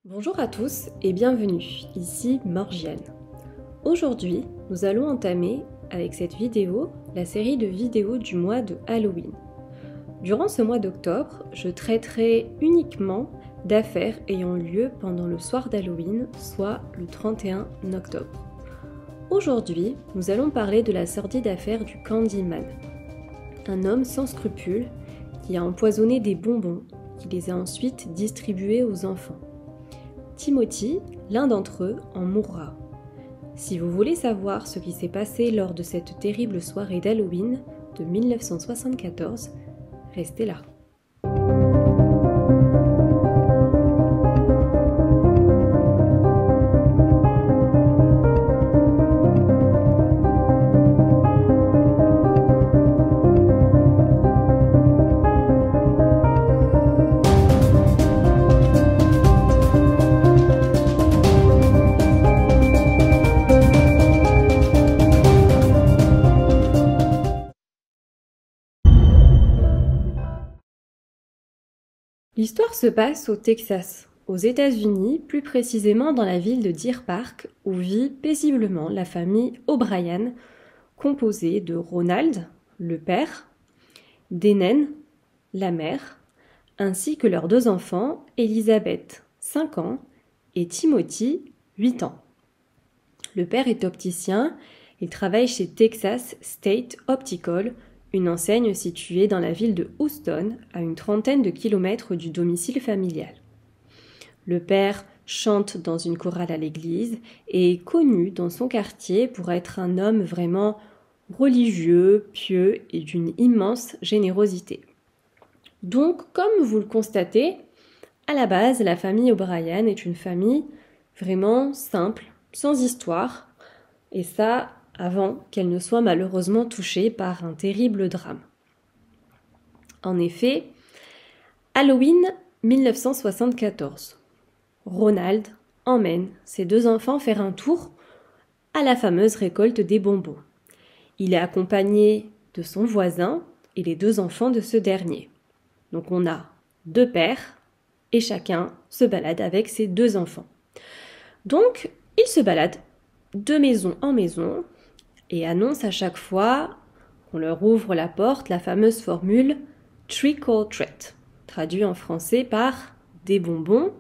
Bonjour à tous et bienvenue, ici Morgiane. Aujourd'hui, nous allons entamer avec cette vidéo la série de vidéos du mois de Halloween. Durant ce mois d'octobre, je traiterai uniquement d'affaires ayant lieu pendant le soir d'Halloween, soit le 31 octobre. Aujourd'hui, nous allons parler de la sordide affaire du Candyman, un homme sans scrupules qui a empoisonné des bonbons, qui les a ensuite distribués aux enfants. Timothy, l'un d'entre eux, en mourra. Si vous voulez savoir ce qui s'est passé lors de cette terrible soirée d'Halloween de 1974, restez là. L'histoire se passe au Texas, aux États-Unis, plus précisément dans la ville de Deer Park, où vit paisiblement la famille O'Bryan, composée de Ronald, le père, Deneen, la mère, ainsi que leurs deux enfants, Elizabeth, 5 ans, et Timothy, 8 ans. Le père est opticien, il travaille chez Texas State Optical, une enseigne située dans la ville de Houston, à une trentaine de kilomètres du domicile familial. Le père chante dans une chorale à l'église et est connu dans son quartier pour être un homme vraiment religieux, pieux et d'une immense générosité. Donc, comme vous le constatez, à la base, la famille O'Bryan est une famille vraiment simple, sans histoire, et ça avant qu'elle ne soit malheureusement touchée par un terrible drame. En effet, Halloween 1974. Ronald emmène ses deux enfants faire un tour à la fameuse récolte des bonbons. Il est accompagné de son voisin et les deux enfants de ce dernier. Donc on a deux pères et chacun se balade avec ses deux enfants. Donc ils se baladent de maison en maison et annonce à chaque fois qu'on leur ouvre la porte la fameuse formule « trick or treat », traduit en français par « des bonbons »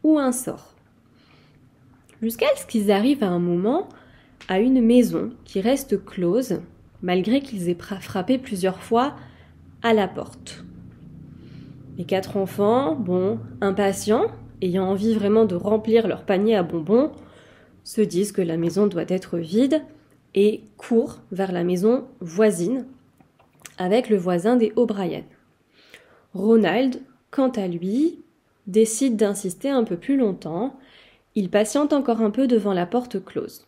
ou « un sort ». Jusqu'à ce qu'ils arrivent à un moment à une maison qui reste close, malgré qu'ils aient frappé plusieurs fois à la porte. Les 4 enfants, impatients, ayant envie vraiment de remplir leur panier à bonbons, se disent que la maison doit être vide et court vers la maison voisine avec le voisin des O'Bryan. Ronald, quant à lui, décide d'insister un peu plus longtemps. Il patiente encore un peu devant la porte close.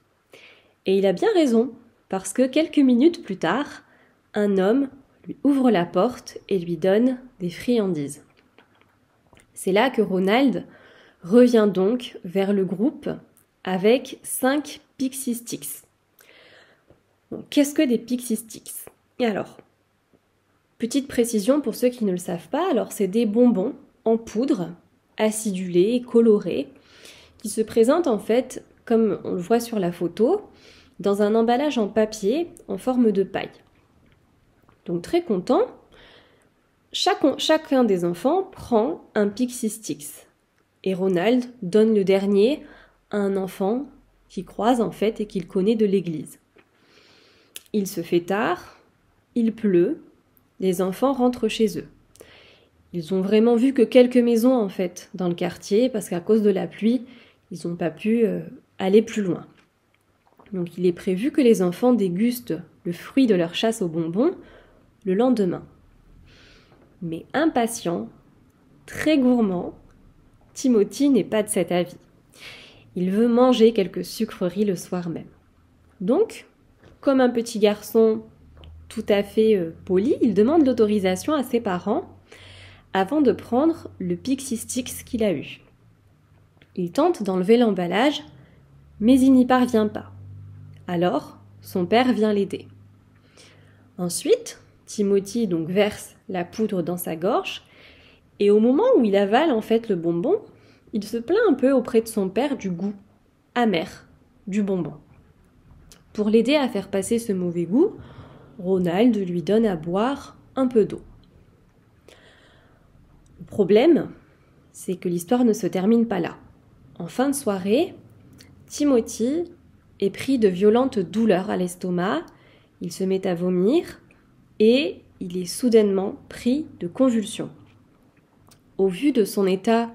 Et il a bien raison, parce que quelques minutes plus tard, un homme lui ouvre la porte et lui donne des friandises. C'est là que Ronald revient donc vers le groupe avec 5 Pixie Sticks. Donc, qu'est-ce que des Pixie Sticks ? Et alors, petite précision pour ceux qui ne le savent pas, alors c'est des bonbons en poudre, acidulés et colorés, qui se présentent en fait, comme on le voit sur la photo, dans un emballage en papier en forme de paille. Donc très content, chacun des enfants prend un Pixie Sticks. Et Ronald donne le dernier à un enfant qu'il croise en fait et qu'il connaît de l'église. Il se fait tard, il pleut, les enfants rentrent chez eux. Ils ont vraiment vu que quelques maisons en fait dans le quartier parce qu'à cause de la pluie, ils n'ont pas pu aller plus loin. Donc il est prévu que les enfants dégustent le fruit de leur chasse aux bonbons le lendemain. Mais impatient, très gourmand, Timothy n'est pas de cet avis. Il veut manger quelques sucreries le soir même. Donc, comme un petit garçon tout à fait poli, il demande l'autorisation à ses parents avant de prendre le Pixie Sticks qu'il a eu. Il tente d'enlever l'emballage, mais il n'y parvient pas. Alors, son père vient l'aider. Ensuite, Timothy verse la poudre dans sa gorge et au moment où il avale en fait le bonbon, il se plaint un peu auprès de son père du goût amer du bonbon. Pour l'aider à faire passer ce mauvais goût, Ronald lui donne à boire un peu d'eau. Le problème, c'est que l'histoire ne se termine pas là. En fin de soirée, Timothy est pris de violentes douleurs à l'estomac, il se met à vomir et il est soudainement pris de convulsions. Au vu de son état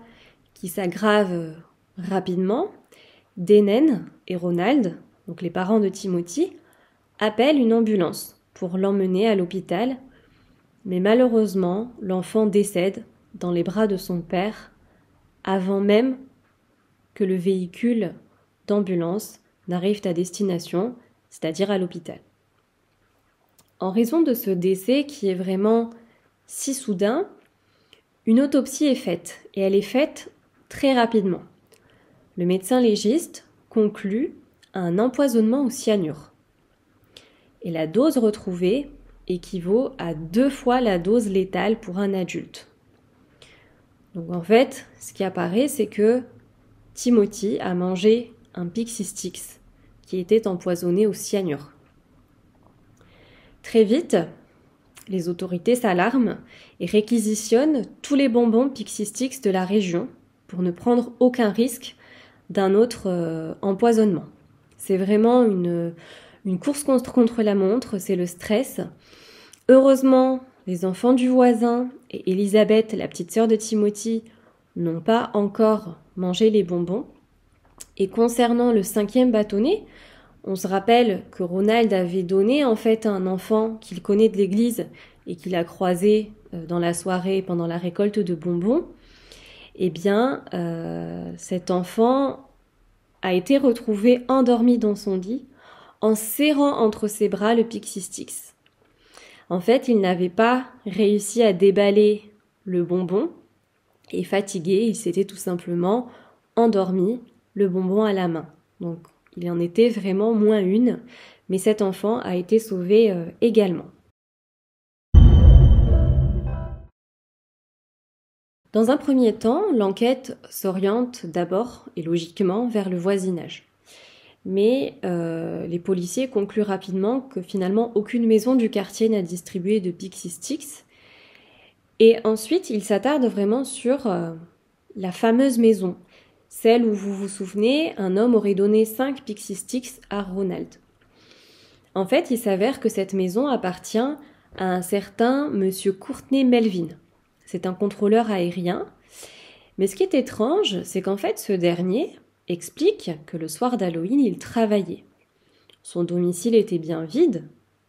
qui s'aggrave rapidement, Dennen et Ronald, donc les parents de Timothy, appellent une ambulance pour l'emmener à l'hôpital, mais malheureusement, l'enfant décède dans les bras de son père avant même que le véhicule d'ambulance n'arrive à destination, c'est-à-dire à l'hôpital. En raison de ce décès qui est vraiment si soudain, une autopsie est faite, et elle est faite très rapidement. Le médecin légiste conclut à un empoisonnement au cyanure. Et la dose retrouvée équivaut à 2 fois la dose létale pour un adulte. Donc en fait, ce qui apparaît, c'est que Timothy a mangé un Pixie Stix qui était empoisonné au cyanure. Très vite, les autorités s'alarment et réquisitionnent tous les bonbons Pixie Stix de la région pour ne prendre aucun risque d'un autre empoisonnement. C'est vraiment une course contre la montre, c'est le stress. Heureusement, les enfants du voisin et Elisabeth, la petite sœur de Timothy, n'ont pas encore mangé les bonbons. Et concernant le 5e bâtonnet, on se rappelle que Ronald avait donné en fait à un enfant qu'il connaît de l'église et qu'il a croisé dans la soirée pendant la récolte de bonbons. Eh bien, cet enfant a été retrouvé endormi dans son lit en serrant entre ses bras le Pixie Stix. En fait, il n'avait pas réussi à déballer le bonbon et fatigué, il s'était tout simplement endormi, le bonbon à la main. Donc, il en était vraiment moins une, mais cet enfant a été sauvé également. Dans un premier temps, l'enquête s'oriente d'abord et logiquement vers le voisinage. Mais les policiers concluent rapidement que finalement aucune maison du quartier n'a distribué de Pixie Stix. Et ensuite, ils s'attardent vraiment sur la fameuse maison, celle où vous vous souvenez, un homme aurait donné 5 Pixie Stix à Ronald. En fait, il s'avère que cette maison appartient à un certain monsieur Courtney Melvin. C'est un contrôleur aérien. Mais ce qui est étrange, c'est qu'en fait, ce dernier explique que le soir d'Halloween, il travaillait. Son domicile était bien vide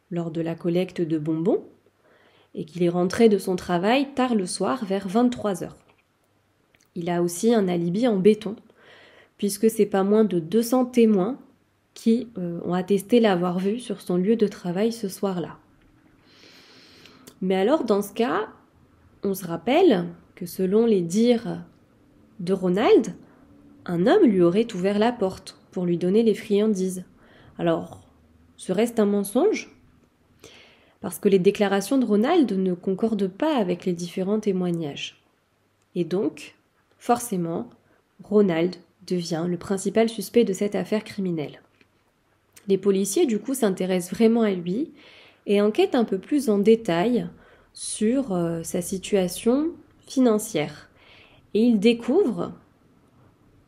lors de la collecte de bonbons et qu'il est rentré de son travail tard le soir vers 23h. Il a aussi un alibi en béton, puisque c'est pas moins de 200 témoins qui ont attesté l'avoir vu sur son lieu de travail ce soir-là. Mais alors, dans ce cas, on se rappelle que selon les dires de Ronald, un homme lui aurait ouvert la porte pour lui donner les friandises. Alors, serait-ce un mensonge ? Parce que les déclarations de Ronald ne concordent pas avec les différents témoignages. Et donc, forcément, Ronald devient le principal suspect de cette affaire criminelle. Les policiers, du coup, s'intéressent vraiment à lui et enquêtent un peu plus en détail sur sa situation financière. Et ils découvrent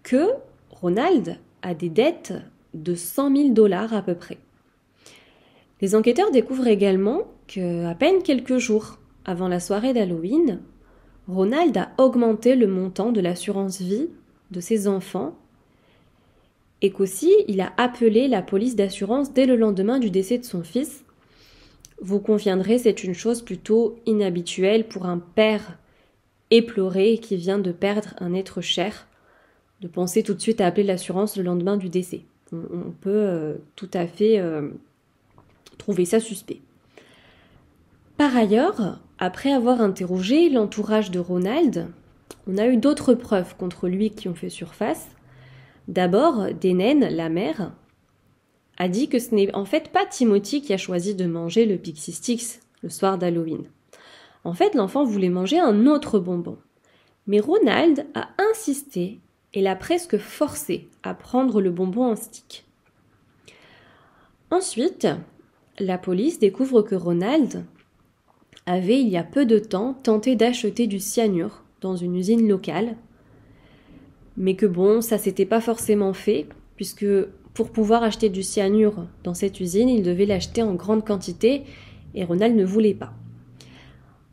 que Ronald a des dettes de 100 000 $ à peu près. Les enquêteurs découvrent également qu'à peine quelques jours avant la soirée d'Halloween, Ronald a augmenté le montant de l'assurance vie de ses enfants et qu'aussi il a appelé la police d'assurance dès le lendemain du décès de son fils. Vous conviendrez, c'est une chose plutôt inhabituelle pour un père éploré qui vient de perdre un être cher, de penser tout de suite à appeler l'assurance le lendemain du décès. On peut tout à fait trouver ça suspect. Par ailleurs, après avoir interrogé l'entourage de Ronald, on a eu d'autres preuves contre lui qui ont fait surface. D'abord, Dennen, la mère, a dit que ce n'est en fait pas Timothy qui a choisi de manger le Pixie Stix le soir d'Halloween. En fait, l'enfant voulait manger un autre bonbon. Mais Ronald a insisté et l'a presque forcé à prendre le bonbon en stick. Ensuite, la police découvre que Ronald avait, il y a peu de temps, tenté d'acheter du cyanure dans une usine locale, mais que bon, ça s'était pas forcément fait, puisque pour pouvoir acheter du cyanure dans cette usine, il devait l'acheter en grande quantité, et Ronald ne voulait pas.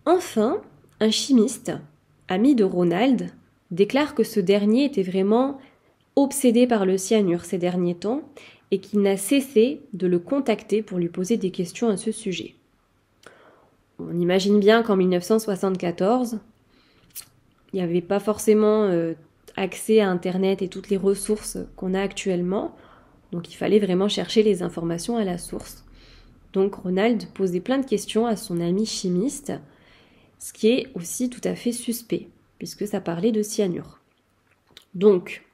Enfin, un chimiste, ami de Ronald, déclare que ce dernier était vraiment obsédé par le cyanure ces derniers temps, et qu'il n'a cessé de le contacter pour lui poser des questions à ce sujet. On imagine bien qu'en 1974, il n'y avait pas forcément accès à Internet et toutes les ressources qu'on a actuellement, donc il fallait vraiment chercher les informations à la source. Donc Ronald posait plein de questions à son ami chimiste, ce qui est aussi tout à fait suspect, puisque ça parlait de cyanure. Donc,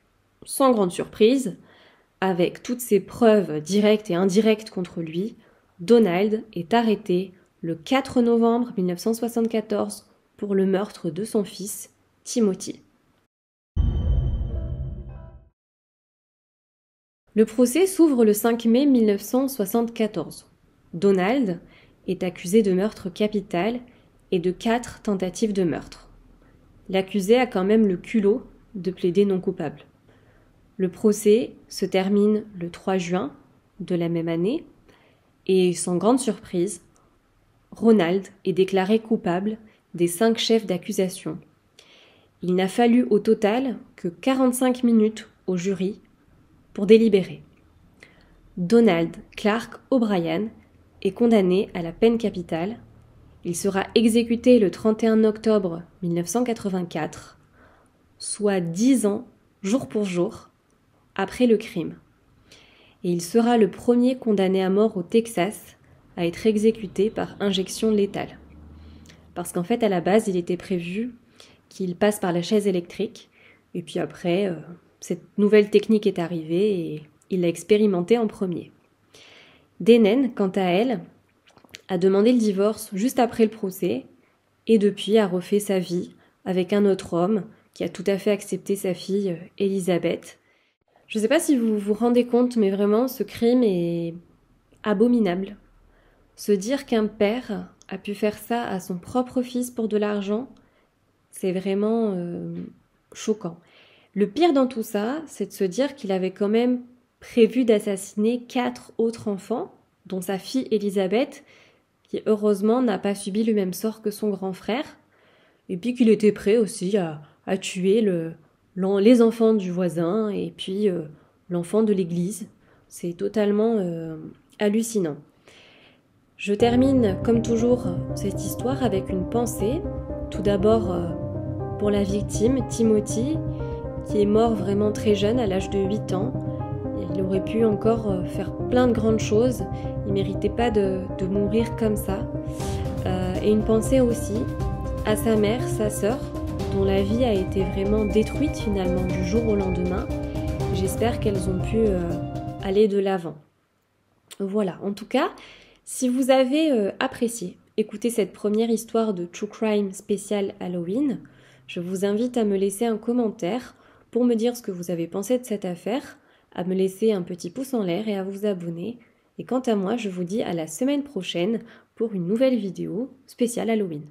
sans grande surprise, avec toutes ces preuves directes et indirectes contre lui, Donald est arrêté le 4 novembre 1974 pour le meurtre de son fils, Timothy. Le procès s'ouvre le 5 mai 1974. Donald est accusé de meurtre capital et de 4 tentatives de meurtre. L'accusé a quand même le culot de plaider non coupable. Le procès se termine le 3 juin de la même année et, sans grande surprise, Ronald est déclaré coupable des 5 chefs d'accusation. Il n'a fallu au total que 45 minutes au jury pour délibérer. Donald Clark O'Brien est condamné à la peine capitale. Il sera exécuté le 31 octobre 1984, soit 10 ans, jour pour jour, après le crime. Et il sera le premier condamné à mort au Texas à être exécuté par injection létale. Parce qu'en fait, à la base, il était prévu qu'il passe par la chaise électrique, et puis après, cette nouvelle technique est arrivée et il l'a expérimentée en premier. Deneen, quant à elle, a demandé le divorce juste après le procès, et depuis a refait sa vie avec un autre homme qui a tout à fait accepté sa fille, Elizabeth. Je ne sais pas si vous vous rendez compte, mais vraiment, ce crime est abominable. Se dire qu'un père a pu faire ça à son propre fils pour de l'argent, c'est vraiment choquant. Le pire dans tout ça, c'est de se dire qu'il avait quand même prévu d'assassiner 4 autres enfants, dont sa fille Elizabeth, qui heureusement n'a pas subi le même sort que son grand frère, et puis qu'il était prêt aussi à tuer les enfants du voisin et puis l'enfant de l'église. C'est totalement hallucinant. Je termine comme toujours cette histoire avec une pensée. Tout d'abord pour la victime, Timothy, qui est mort vraiment très jeune, à l'âge de 8 ans. Il aurait pu encore faire plein de grandes choses. Il ne méritait pas de mourir comme ça. Et une pensée aussi à sa mère, sa sœur, dont la vie a été vraiment détruite finalement du jour au lendemain. J'espère qu'elles ont pu aller de l'avant. Voilà, en tout cas, si vous avez apprécié écouter cette première histoire de True Crime spéciale Halloween, je vous invite à me laisser un commentaire pour me dire ce que vous avez pensé de cette affaire, à me laisser un petit pouce en l'air et à vous abonner. Et quant à moi, je vous dis à la semaine prochaine pour une nouvelle vidéo spéciale Halloween.